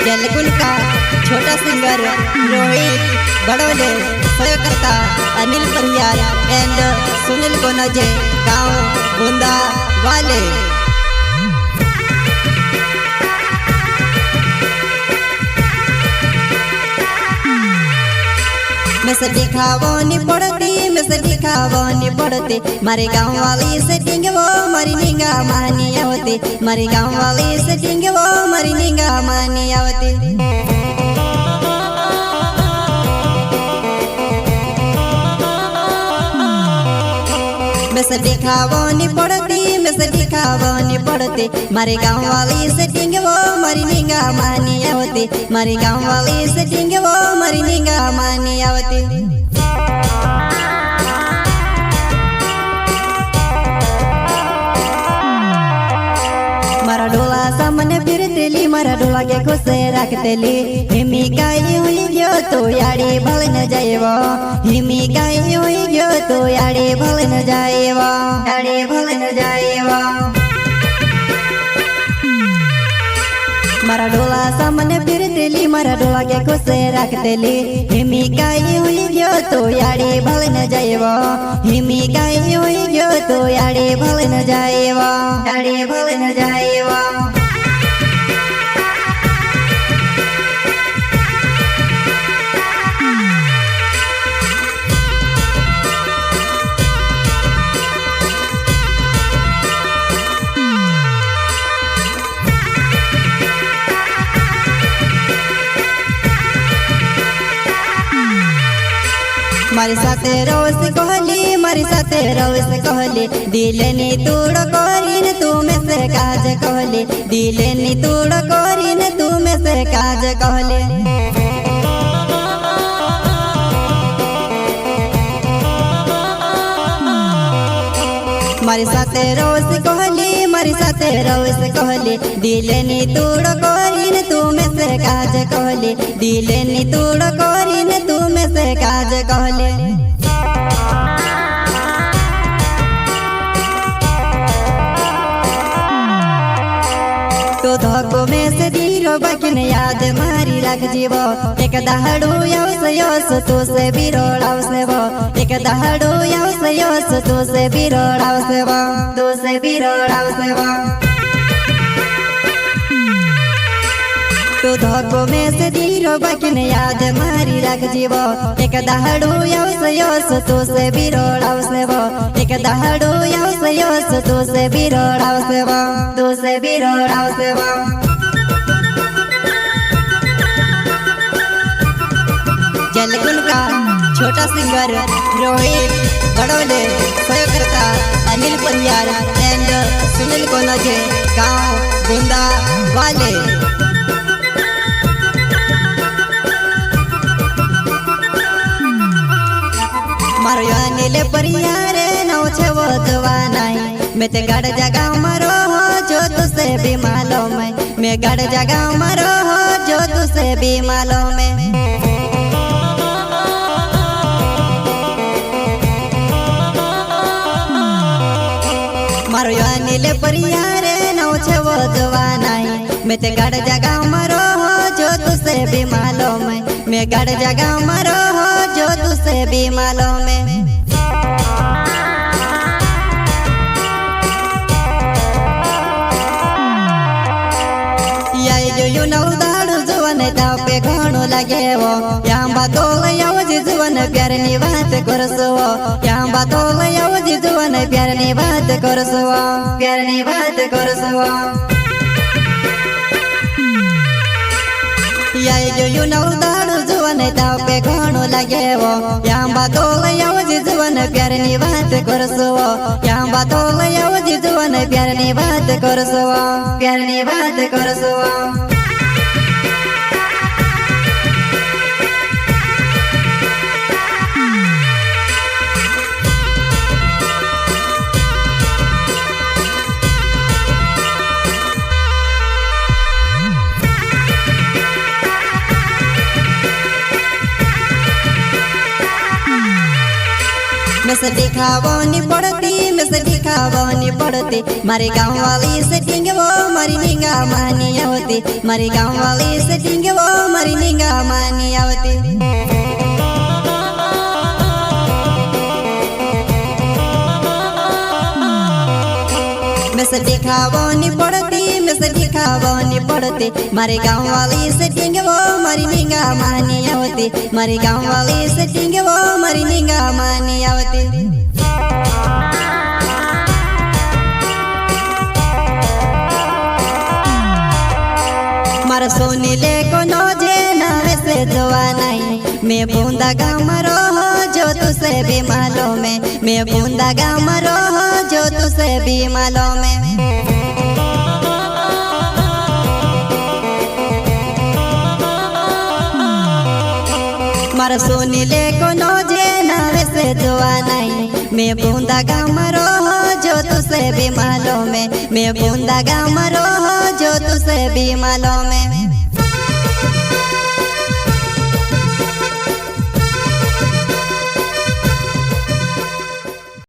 जलकुल का छोटा singer Rohit Badole, सहयोगकर्ता Anil Pariyar and Sunil कोनजे, गांव बुंदा वाले। मैं से दिखावनी पड़ती मारे गाँव वाली सेटिंग वो मरी निगा मानी आवती, मारे गाँव वाली सेटिंग वो मरी निगा मानी आवती। मैं से दिखावनी पड़ती मारे गाँव वाली सेटिंग वो मरी निगा मानी आवती, मारे गाँव वाली सेटिंग वो मरी निगा मानी आवती। मारा डोला सामने फिरतेली, मारा डोला के खुशे रखतेली। हिमी गाई हुई गयो तो याड़ी भल न जाएवो, हिमी गाई हुई गयो तो याड़ी भल न जाएवो, याड़ी भल न जाएवो। मारा डोला सामने फिरतेली, मारा डोला के खुशे रखतेली। हिमी गाई हुई गयो तो याड़ी भल न जाएवो, हिमी गाई हुई गयो तो याड़ी भल न जाएवो, याड़ी भल न जाएवो। मारी साथे रोज कहली, मारी साथे रोज कहली। दिले नी तूड़ करीन तू में से काज कहली, दिले नी तूड़ करीन तू में से काज कहली। मारी साथे रोज कहली, मारी साथे रोज कहली। दिले नी तूड़ करीन तू में से काज कहली, दिले नी तूड़ करीन तू में से काज कहली। तो धोको में से दीरो बकिन याद मारी रख जीवो, एक दहाड़ू योस तू से बिरोड़ाव से वो, एक दहाड़ू योस तू से बिरोड़ाव से वो, तू से बिरोड़ाव से वो। तो धोको में से दीरो बकिन याद मारी रख जीवो, एक दहाड़ू योस तू से बिरोड़ाव से वो, एक दहाड़ू योस तू से बिरोड़ाव से वो, तू से बिरोड़ाव से वो। जलकुल का छोटा सिंगर रोहित बड़ोले, सहयोगकर्ता अनिल परियार एंड सुनील कोनजे, गांव बुंदा वाले। मारो अनिल परियार नौ छे वो दवानाई, मैं ते गड़ जगा मारो हो जो तुसे भी मालूम है, मैं गड़ जगा मारो हो जो तुसे भी मालूम है। मारो अनिल परियार नौ छे वो दवानाई, मैं ते गड़ जगा मारो हो जो तुसे भी मालूम है, मैं गड़ जगा मारो हो जो तुसे भी मालूम है। यो नवदाड़ू जुवन दाव पे घणो लगे वो, यांबा तोल यवजी जुवन प्यारनी बात करसो, यांबा तोल यवजी जुवन प्यारनी बात करसो, प्यारनी बात करसो। यो नवदाड़ू जुवन दाव पे घणो लगे वो, यांबा तोल यवजी जुवन प्यारनी बात करसो, यांबा तोल यवजी जुवन प्यारनी बात करसो, प्यारनी बात करसो। मैं से दिखावनी पड़ती मारे गाँव वाली सेटिंग वो मरी निगा मानी होती। आवती मारी गाँव वाली से टिंग वो मारी निंगा मानी आवती। मैं से दिखावो नहीं पड़ती मैं से दिखावो नहीं पड़ती मारे गाँव वाली से टिंग वो मारी निंगा मानी आवती मारी गाँव वाली से टिंग वो मारी निंगा मानी आवती। मारा सोनी ले को नोजे नावे से जोआ नहीं मैं बूंदा गाँव मरो जो तुसे भी मालूम है मैं बूंदा गाँव मरो जो तुसे भी मालूम है। मारा सोनी ले को नोजे नावे से जोआ नहीं मैं बूंदा गाँव मरो जो तुसे भी मालूम है मैं बूंदा गाँव मरो जो तुसे भी मालूम है।